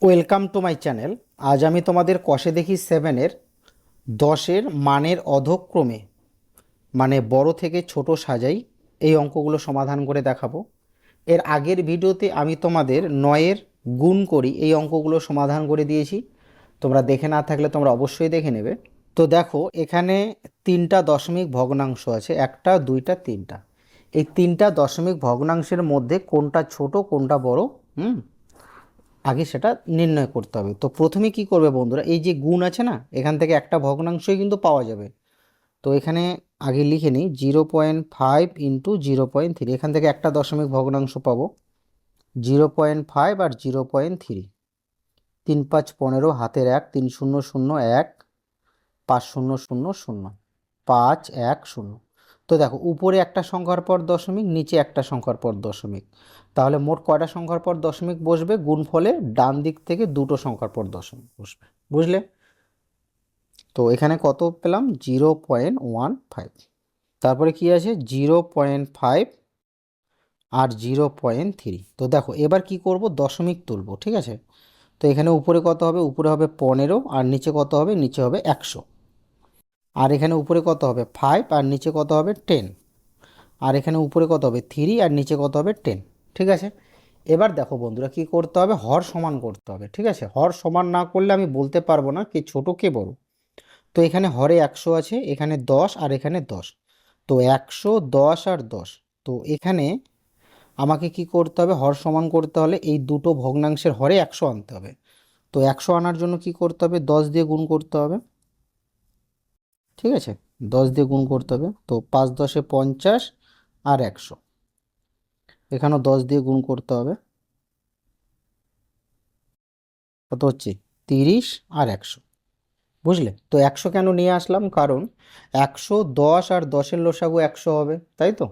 Welcome to my channel. আজ আমি তোমাদের কষে দেখি সেভেনের 10-এর মানের অধক্রমে মানে বড় থেকে ছোট সাজাই এই অঙ্কগুলো সমাধান করে দেখাবো। এর আগের ভিডিওতে আমি তোমাদের 9-এর গুণ করি এই অঙ্কগুলো সমাধান করে দিয়েছি। তোমরা দেখে না থাকলে তোমরা অবশ্যই দেখে নেবে। তো দেখো এখানে তিনটা দশমিক ভগ্নাংশ আছে, একটা দুইটা তিনটা। এই তিনটা দশমিক ভগ্নাংশের মধ্যে কোনটা ছোট কোনটা বড় আগে সেটা নির্ণয় করতে হবে। তো প্রথমে কি করবে বন্ধুরা, এই যে গুণ আছে না, এখান থেকে একটা ভগ্নাংশই কিন্তু পাওয়া যাবে। তো এখানে আগে লিখে নিই 0.5 ইন্টু 0.3, এখান থেকে একটা দশমিক ভগ্নাংশ পাবো 0.5 আর 0.3। 3 5 15, হাতের 1, 3 0 0 1, 5 0 0 0, 5 1 0। তো দেখো উপরে একটা সংখ্যার পর দশমিক, নিচে একটা সংখ্যার পর দশমিক, তাহলে মোট কয়টা সংখ্যার পর দশমিক বসবে? গুণফলে ডান দিক থেকে দুটো সংখ্যার পর দশমিক বসবে, বুঝলে? তো এখানে কত পেলাম? 0.15। তারপরে কি আছে? 0.5 আর 0.3। তো দেখো এবার কি করব, দশমিক তুলব, ঠিক আছে? তো এখানে উপরে কত হবে? উপরে হবে 15, আর নিচে কত হবে? নিচে হবে 100। আর এখানে উপরে কত হবে? 5, আর নিচে কত হবে? 10। আর এখানে উপরে কত হবে? 3, আর নিচে কত হবে? 10। ঠিক আছে, এবার দেখো বন্ধুরা কি করতে হবে, হর সমান করতে হবে। ঠিক আছে, হর সমান না করলে আমি বলতে পারবো না কে ছোট কে বড়। তো এখানে হরে 100 আছে, এখানে 10 আর এখানে 10। তো 100, 10 আর 10। তো এখানে আমাকে কি করতে হবে, হর সমান করতে হলে এই দুটো ভগ্নাংশের হরে 100 আনতে হবে। তো 100 আনার জন্য কি করতে হবে? 10 দিয়ে গুণ করতে হবে। ঠিক আছে, 10 দিয়ে গুণ করতে হবে। তো 5 10 50 আর 100, এখানেও 10 দিয়ে গুণ করতে হবে। কত হচ্ছে? 30 আর 100। বুঝলে? তো 100 কেন নিয়ে আসলাম? কারণ 100, 10 আর 10-এর লসাগু 100 হবে, তাই তো?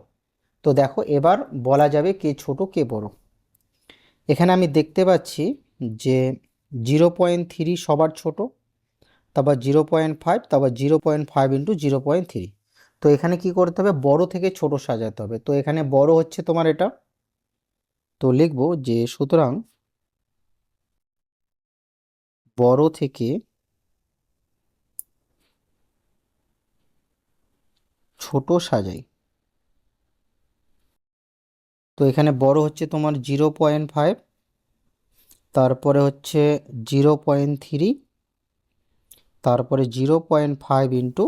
তো দেখো এবার বলা যাবে কে ছোট কে বড়। এখানে আমি দেখতে পাচ্ছি যে 0.3 সবার ছোট, তারপর 0.5, তারপর 0.5 ইন্টু 0.3। তো এখানে কি করতে হবে? বড় থেকে ছোট সাজাতে হবে। তো এখানে বড় হচ্ছে তোমার এটা। তো লিখবো যে সুতরাং বড় থেকে ছোট সাজাই। তো এখানে বড় হচ্ছে তোমার 0.5, তারপরে হচ্ছে 0.3, তারপরে 0.5 ইন্টু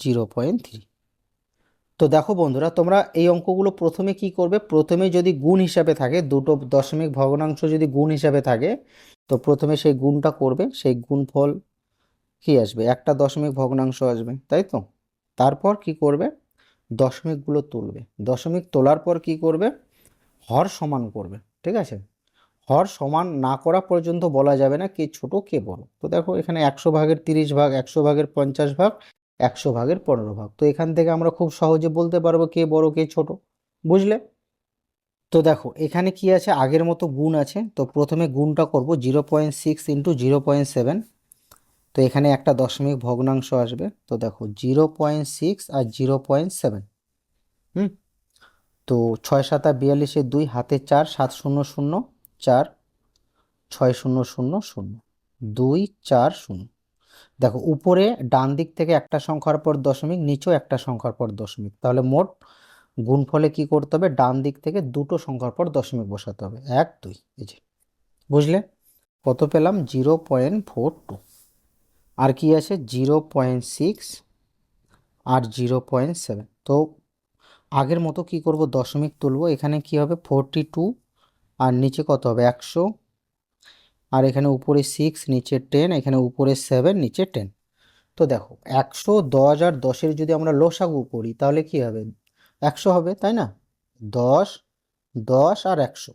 0.3। তো দেখো বন্ধুরা, তোমরা এই অঙ্কগুলো প্রথমে কি করবে, প্রথমে যদি গুণ হিসাবে থাকে, দুটো দশমিক ভগ্নাংশ যদি গুণ হিসাবে থাকে, তো প্রথমে সেই গুণটা করবে, সেই গুণফল কি আসবে? একটা দশমিক ভগ্নাংশ আসবে, তাই তো? তারপর কি করবে? দশমিকগুলো তুলবে। দশমিক তোলার পর কি করবে? হর সমান করবে। ঠিক আছে, হর সমান না করা পর্যন্ত বলা যাবে না কে ছোট কে বড়। তো দেখো এখানে 100 ভাগের 30 ভাগ, 100 ভাগের 50 ভাগ, 100 ভাগের 15 ভাগ। তো এখান থেকে আমরা খুব সহজে বলতে পারবো কে বড় কে ছোট, বুঝলে? তো দেখো এখানে কি আছে, আগের মতো গুণ আছে। তো প্রথমে গুণটা করব 0.6 ইন্টু 0.7। তো এখানে একটা দশমিক ভগ্নাংশ আসবে। তো দেখো 0.6 আর 0.7। হুম, তো 6 7 42, 2 হাতে 4, 7 0 0 4, 6 0 0 0, 2 4 0। দেখো উপরে ডান দিক থেকে একটা সংখ্যার পর দশমিক, নিচেও একটা সংখ্যার পর দশমিক, তাহলে মোট গুণফলে কি করতে হবে? ডান দিক থেকে দুটো সংখ্যার পর দশমিক বসাতে হবে, 1 2। এই যে, বুঝলে? কত পেলাম? 0.42। আর কি আছে? 0.6 আর 0.7। তো আগের মতো কি করব, দশমিক তুলব। এখানে কি হবে? 42, আর নিচে কত হবে? 100, আর এখানে উপরে 6, নিচে 10, এখানে উপরে 7, নিচে 10। তো দেখো 100, 10 আর 10-এর যদি আমরা লসাগু করি তাহলে কি হবে? 100 হবে, তাই না? 10, 10 আর 100,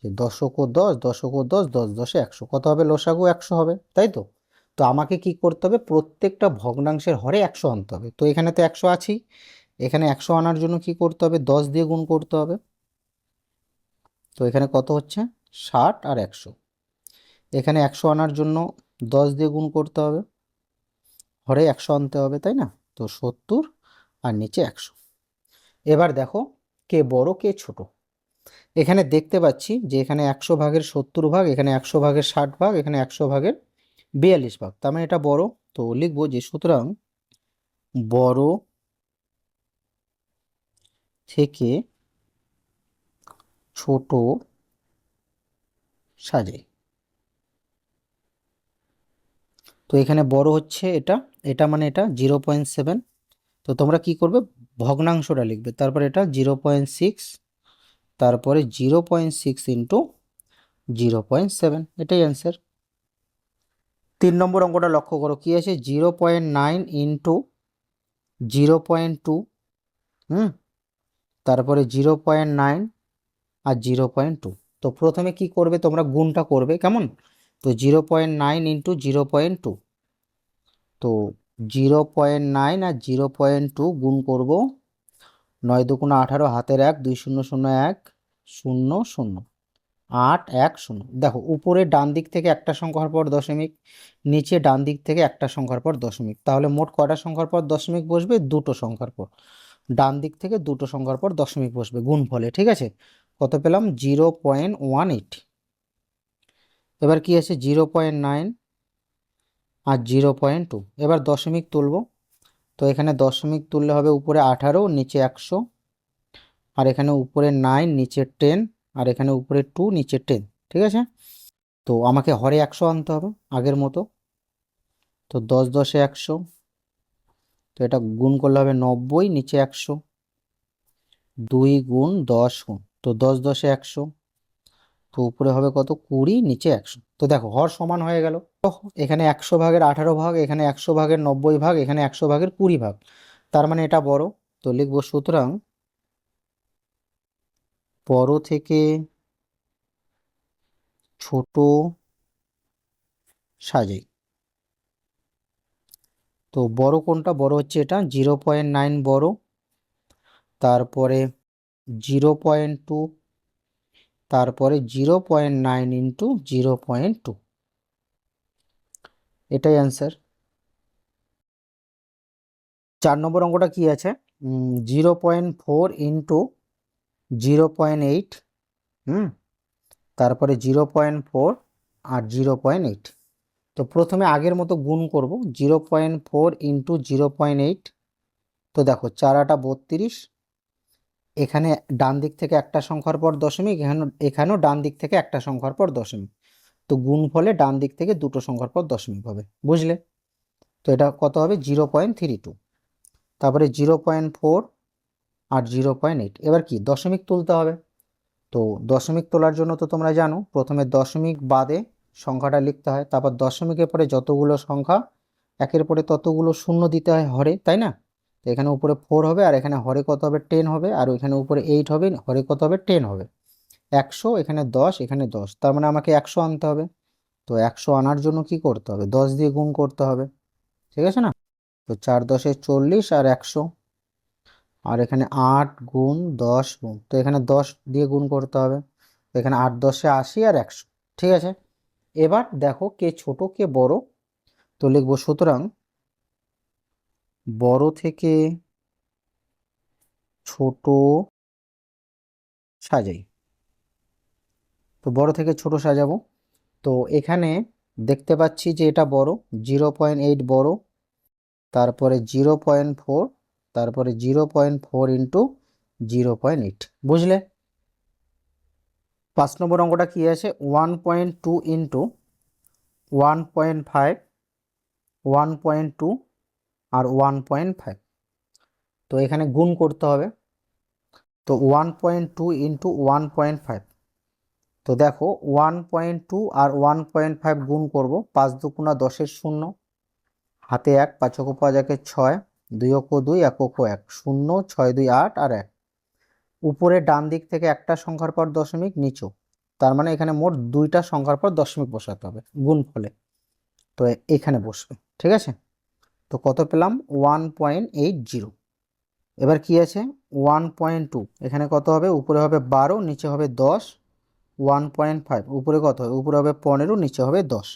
10 ও 10, 10 ও 10, 10 10 100, কত হবে? লসাগু 100 হবে, তাই তো? তো আমাকে কি করতে হবে? প্রত্যেকটা ভগ্নাংশের হরে 100 আনতে হবে। তো এখানে তো 100 আছেই, এখানে 100 আনার জন্য কি করতে হবে? 10 দিয়ে গুণ করতে হবে। তো এখানে কত হচ্ছে? 60 আর 100। এখানে 100 আনার জন্য 10 দিয়ে গুণ করতে হবে, হরে 100 আনতে হবে, তাই না? তো 70 আর নিচে 100। এবার দেখো কে বড় কে ছোট। এখানে দেখতে পাচ্ছি যে এখানে 100 ভাগের 70 ভাগ, এখানে 100 ভাগের 60 ভাগ, এখানে 100 ভাগের 42 ভাগ, তার মানে এটা বড়। তো লিখবো যে সুতরাং বড় থেকে ছোট সাজাই। তো এখানে বড় হচ্ছে এটা, এটা মানে এটা 0.7। তো তোমরা কি করবে, ভগ্নাংশটা লিখবে, তারপরে এটা 0.6, তারপরে 0.6 ইন্টু 0.7, এটাই অ্যান্সার। 3 নম্বর অঙ্কটা লক্ষ্য করো, কি আছে, 0.9 ইন্টু 0.2, তারপরে 0.9 আর 0.2। তো প্রথমে কি করবে তোমরা, গুণটা করবে কেমন। তো 0.9 ইন্টু 0.2, তো 0.9 আর 0.2 গুণ করব, 9×2 = 18, হাতের 1, 2 0 0 1 0 0 8 1 0। দেখো উপরে ডান দিক থেকে একটা সংখ্যার পর দশমিক, নিচে ডান দিক থেকে একটা সংখ্যার পর দশমিক, তাহলে মোট কয়টা সংখ্যার পর দশমিক বসবে, দুটো সংখ্যার পর। ডান দিক থেকে দুটো সংখ্যার পর দশমিক বসবে গুণফলে, ঠিক আছে। কত পেলাম, 0.18। এবার কি আছে, 0.9 আর 0.2। এবার দশমিক তুলব, তো এখানে দশমিক তুললে হবে উপরে 18, নিচে 100, আর এখানে উপরে 9, নিচে 10, আর এখানে উপরে 2, নিচে 10, ঠিক আছে। তো আমাকে হরে 100 আনতে হবে আগের মতো। তো 10 10 100, তো এটা গুণ করলে হবে 90, নিচে 100, 2 গুণ 10 গুণ, তো 10 10 100, তো উপরে হবে কত, 20, নিচে 100। তো দেখো হর সমান হয়ে গেল। তো এখানে 100 ভাগের 18 ভাগ, এখানে 100 ভাগের 90 ভাগ, এখানে 100 ভাগের 20 ভাগ, তার মানে এটা বড়। তো লিখবো সুতরাং বড় থেকে ছোট সাজাই। তো বড় কোনটা, বড় হচ্ছে এটা 0.9 বড়, তারপরে 0.2, তারপরে 0.9 ইন্টু 0.2, এটাই অ্যান্সার। 4 নম্বর অঙ্কটা কি আছে, 0.4 ইন্টু 0.8, তারপরে 0.4 আর 0.8। তো প্রথমে আগের মতো গুণ করব, 0.4 ইন্টু 0.8। তো দেখো 4×8 = 32, এখানে ডান দিক থেকে একটা সংখ্যার পর দশমিক, এখানেও ডান দিক থেকে একটা সংখ্যার পর দশমিক, তো গুণ ফলে ডান দিক থেকে দুটো সংখ্যার পর দশমিক হবে, বুঝলে। তো এটা কত হবে, 0.32। তারপরে 0.4 আর 0.8। এবার কি দশমিক তুলতে হবে। তো দশমিক তোলার জন্য তো তোমরা জানো, প্রথমে দশমিক বাদে সংখ্যাটা লিখতে হয়, তারপর দশমিকের পরে যতগুলো সংখ্যা, একের পরে ততগুলো শূন্য দিতে হয় হরে, তাই না। তো এখানে উপরে 4 হবে, আর এখানে হরে কত হবে, 10 হবে, আর ওইখানে উপরে 8 হবে, হরে কত হবে, 10 হবে। 100, এখানে 10, এখানে 10, তার মানে আমাকে 100 আনতে হবে। তো 100 আনার জন্য কি করতে হবে, 10 দিয়ে গুণ করতে হবে, ঠিক আছে না। তো 4 10 40 আর 100, আর এখানে 8 গুণ 10 গুণ, তো এখানে 10 দিয়ে গুণ করতে হবে। তো এখানে 8 10 80 আর 100, ঠিক আছে। এবার দেখো কে ছোট কে বড়। তো লিখবো সুতরাং বড় থেকে ছোট সাজাই। তো বড় থেকে ছোট সাজাবো। তো এখানে দেখতে পাচ্ছি যে এটা বড়, 0.8 বড়, তারপরে 0.4, তারপরে 0.4 ইন্টু 0.8, বুঝলে। 5 নম্বর অঙ্কটা কি আছে, 1.2 ইন্টু 1.5, 1.2 আর 1.5। তো এখানে গুণ করতে হবে। তো 1.2 ইন্টু 1.5, তো দেখো 1.2 আর 1.5 গুণ করব, 5 2 10 0, হাতে 1, 5 5 1 6, 2 2 1 1 0, 6 2 8 আর 1। উপরে ডান দিক থেকে একটা সংখ্যার পর দশমিক, নিচেও, তার মানে এখানে মোট দুইটা সংখ্যার পর দশমিক বসাতে হবে গুণ ফলে। তো এখানে বসবে, ঠিক আছে। তো কত পেলাম, 1.80। এবার কি আছে, 1.2, এখানে কত হবে, উপরে হবে 12, নিচে হবে 10, 1.5, উপরে কত হবে, উপরে হবে 15, নিচে হবে 10।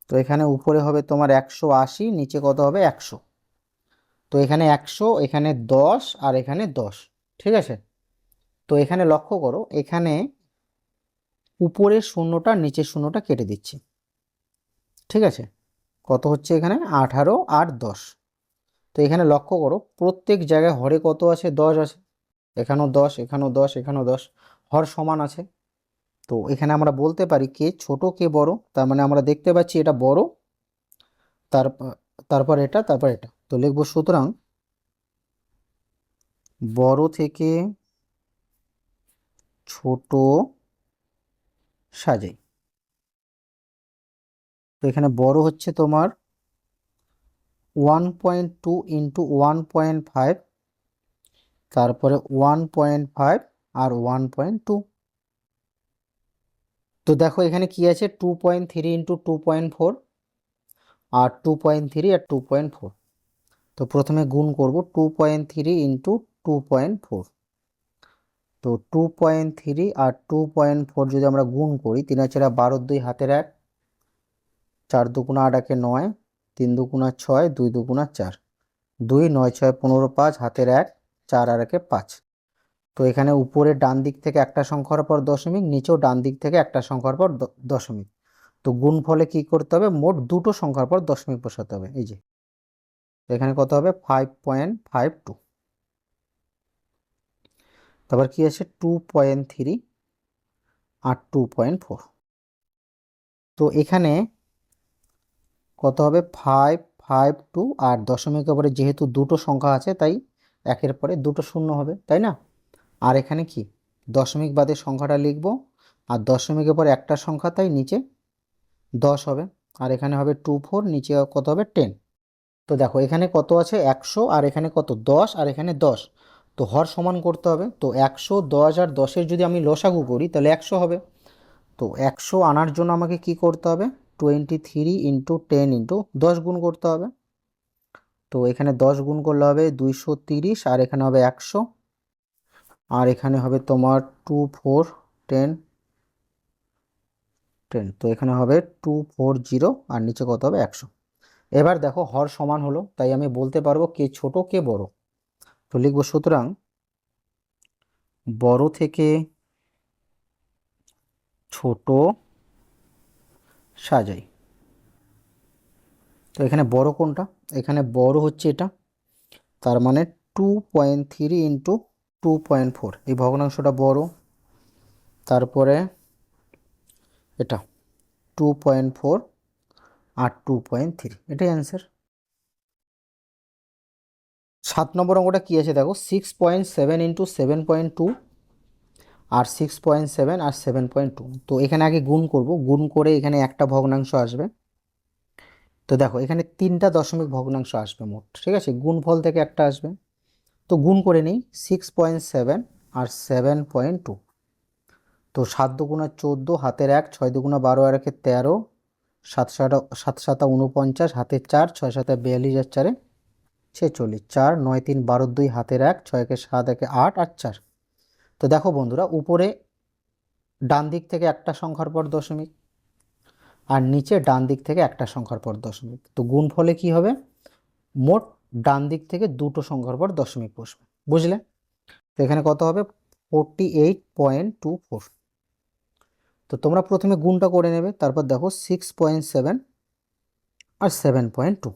তো এখানে উপরে হবে তোমার 180, নিচে কত হবে, 100। তো এখানে 100, এখানে 10, আর এখানে 10, ঠিক আছে। তো এখানে লক্ষ্য করো, এখানে উপরের শূন্যটা নিচের শূন্যটা কেটে দিচ্ছি, ঠিক আছে। কত হচ্ছে এখানে 18 আর 10। তো এখানে লক্ষ্য করো প্রত্যেক জায়গায় হরে কত আছে, 10 আছে। এখানেও 10, এখানেও 10, এখানেও 10, হর সমান আছে। তো এখানে আমরা বলতে পারি কে ছোট কে বড়, তার মানে আমরা দেখতে পাচ্ছি এটা বড়, তারপর তারপর এটা, তারপর এটা। তো লিখবো সুতরাং বড় থেকে ছোট সাজাই। তো এখানে বড় হচ্ছে তোমার 1.2 ইন্টু 1.5, তারপরে 1.5 আর 1.2। তো দেখো এখানে কি আছে, 2.3 ইন্টু 2.4 আর 2.3 আর 2.4। তো প্রথমে গুণ করব 2.3 ইন্টু 2.4। তো 2.3 আর 2.4 যদি আমরা গুণ করি, 3 আর 4 12, 2 হাতের 1, 4 দুগুণা 8 একে 9, 3 দুগুণা 6, 2 দুগুণা 4, 2 9 6 15 5 হাতের 1, 4 আর একে 5। তো এখানে উপরে ডান দিক থেকে একটা সংখ্যার পর দশমিক, নিচেও ডান দিক থেকে একটা সংখ্যার পর দশমিক। তো গুণ ফলে কি করতে হবে, মোট দুটো সংখ্যার পর দশমিক বসাতে হবে। এই যে এখানে কত হবে 5.52। তারপর কি আছে 2.3 আর 2.4। তো এখানে কত হবে 552, আর দশমিকের পরে যেহেতু দুটো সংখ্যা আছে তাই একের পরে দুটো শূন্য হবে, তাই না। আর এখানে কি দশমিক বাদে সংখ্যাটা লিখব, আর দশমিকের পরে একটা সংখ্যা তাই নিচে 10 হবে। আর এখানে হবে 24, নিচে কত হবে 10। তো দেখো এখানে কত আছে 100, আর এখানে কত 10, আর এখানে 10। তো হর সমান করতে হবে। তো 100, 10 আর 10-এর যদি আমি লসাগু করি তাহলে 100 হবে। তো 100 আনার জন্য আমাকে কি করতে হবে, 23 ইন্টু 10 ইন্টু 10 গুণ করতে হবে। তো এখানে 10 গুণ করলে হবে 230, আর এখানে হবে 100, আর এখানে হবে তোমার 2 4 10 10। তো এখানে হবে 240, আর নিচে কত হবে 100। এবার দেখো হর সমান হলো, তাই আমি বলতে পারবো কে ছোট কে বড়। তো লিখবো সুতরাং বড় থেকে ছোট সাজাই। তো এখানে বড় কোনটা, এখানে বড় হচ্ছে এটা, তার মানে 2.3 ইন্টু 2.4, এই ভগ্নাংশটা বড়। তারপরে এটা 2.4 আর 2.3, এটাই অ্যান্সার। 7 নম্বর অঙ্কটা কি আছে দেখো, 6.7 ইন্টু 7.2 আর 6.7 আর 7.2। তো এখানে আগে গুণ করব, গুণ করে এখানে একটা ভগ্নাংশ আসবে। তো দেখো এখানে তিনটা দশমিক ভগ্নাংশ আসবে মোট, ঠিক আছে, গুণফল থেকে একটা আসবে। তো গুণ করে নিই 6.7 আর 7.2। তো 7 দুগুণা 14, হাতের 1, 6 দুগুণা 12 আর একে 13, 7 সাতা 49, হাতের 4, 6 সাতা 42 আর 4 46, 4 9 3 12 2 হাতের 1, 6 একে 7 একে 8 আর 4। তো দেখো বন্ধুরা উপরে ডান দিক থেকে একটা সংখ্যার পর দশমিক, আর নিচে ডান দিক থেকে একটা সংখ্যার পর দশমিক। তো গুণ ফলে কি হবে, মোট ডান দিক থেকে দুটো সংখ্যার পর দশমিক বসবে, বুঝলে। তো এখানে কত হবে 48.24। তো তোমরা প্রথমে গুণটা করে নেবে, তারপর দেখো 6.7 আর 7.2।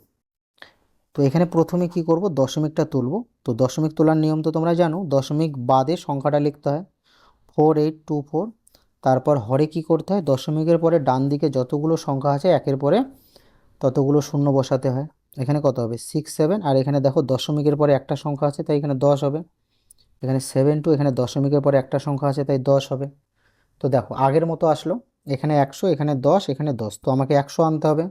তো এখানে প্রথমে কি করব, দশমিকটা তুলব। তো দশমিক তোলার নিয়ম তো তোমরা জানো, দশমিক বাদে সংখ্যাটা লিখতে হয় 4824। তারপর হরে কি করতে হয়, দশমিকের পরে ডান দিকে যতগুলো সংখ্যা আছে একের পরে ততগুলো শূন্য বসাতে হয়। এখানে কত হবে 67, আর এখানে দেখো দশমিকের পরে একটা সংখ্যা আছে তাই এখানে 10 হবে। এখানে 72, এখানে দশমিকের পরে একটা সংখ্যা আছে তাই 10 হবে। তো দেখো আগের মতো আসলো, এখানে 100, এখানে 10, এখানে 10। তো আমাকে 100 আনতে হবে।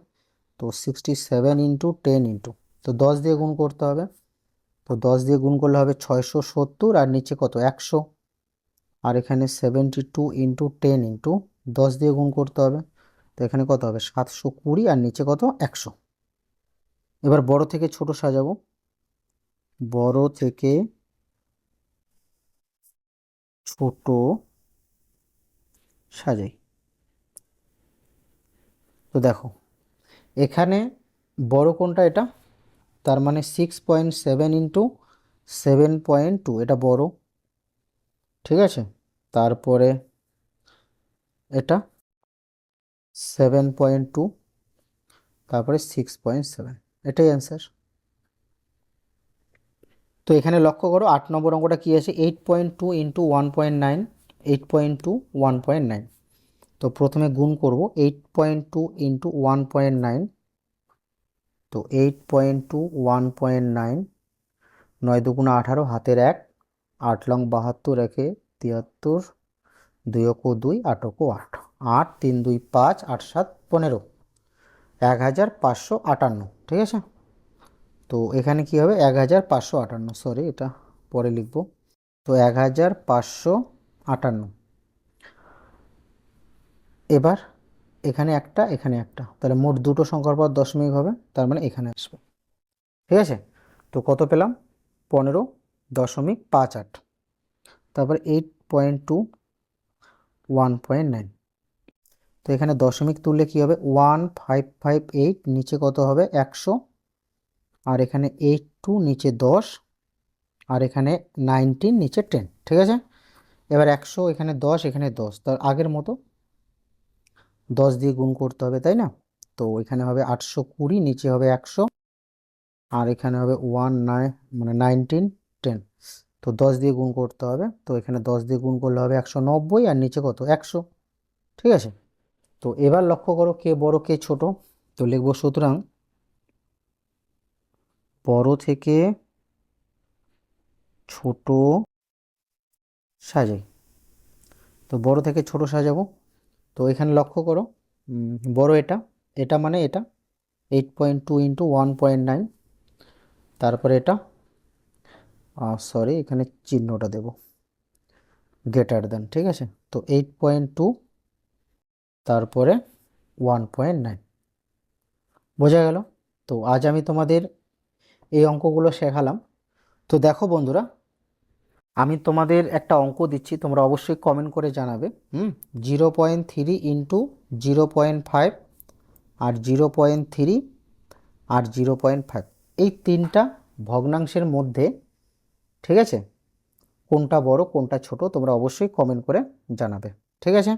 তো 67 ইন্টু 10 ইন্টু, তো 10 দিয়ে গুণ করতে হবে। তো 10 দিয়ে গুণ করলে হবে 670, আর নিচে কত 100। আর এখানে 72 ইন্টু 10 ইন্টু 10 দিয়ে গুণ করতে হবে। তো এখানে কত হবে 720, আর নিচে কত 100। এবার বড় থেকে ছোট সাজাবো, বড় থেকে ছোট সাজাই। তো দেখো এখানে বড় কোনটা, এটা, তার মানে 6.7 ইন্টু 7.2, এটা বড়। ঠিক আছে, তারপরে এটা 7.2, তারপরে 6.7, এটাই অ্যান্সার। তো এখানে লক্ষ্য করো 8 নম্বর অঙ্কটা কী আছে, 8.2 ইন্টু 1.9, 8.2 1.9। তো প্রথমে গুণ করব 8.2 ইন্টু 1.9, তো 8.2 1.9, 9 × 2 = 18, হাতের 1, 8 লং 72, একে 73, 2 × 2 = 8, 8, 8 3 2 5, 8 7 15, 1558, ঠিক আছে। তো এখানে কি হবে 1558, সরি এটা পরে লিখব। তো 1558, এবার এখানে একটা এখানে একটা, তাহলে মোট দুটো সংখ্যার পর দশমিক হবে, তার মানে এখানে আসবে, ঠিক আছে। তো কত পেলাম, 15.58, তারপর 8.2 1.9। তো এখানে দশমিক তুললে কি হবে 1558, নিচে কত হবে 100, আর এখানে 82 নিচে 10, আর এখানে 19 নিচে 10, ঠিক আছে। এবার 100, এখানে 10, এখানে 10, তার আগের মতো 10 দিয়ে গুণ করতে হবে, তাই না। তো এখানে হবে 820, নিচে হবে 100, আর এখানে হবে 19 10, তো 10 দিয়ে গুণ করতে হবে। তো এখানে 10 দিয়ে গুণ করলে হবে 190, আর নিচে কত 100, ঠিক আছে। তো এবার লক্ষ্য করো কে বড় কে ছোট। তো লিখব, সুতরাং বড় থেকে ছোট সাজাই। তো বড় থেকে ছোট সাজাবো। তো এখানে লক্ষ্য করো, বড় এটা, এটা মানে এটা 8.2 ইন্টু 1.9, তারপরে এটা সরি এখানে চিহ্নটা দেব গ্রেটার দেন, ঠিক আছে। তো 8.2, তারপরে 1.9, বোঝা গেল। তো আজ আমি তোমাদের এই অঙ্কগুলো শেখালাম। তো দেখো বন্ধুরা, আমি তোমাদের একটা অঙ্ক দিচ্ছি, তোমরা অবশ্যই কমেন্ট করে জানাবে। 0.3 ইন্টু 0.5, আর 0.3, আর 0.5, এই তিনটা ভগ্নাংশের মধ্যে, ঠিক আছে, কোনটা বড় কোনটা ছোট তোমরা অবশ্যই কমেন্ট করে জানাবে, ঠিক আছে।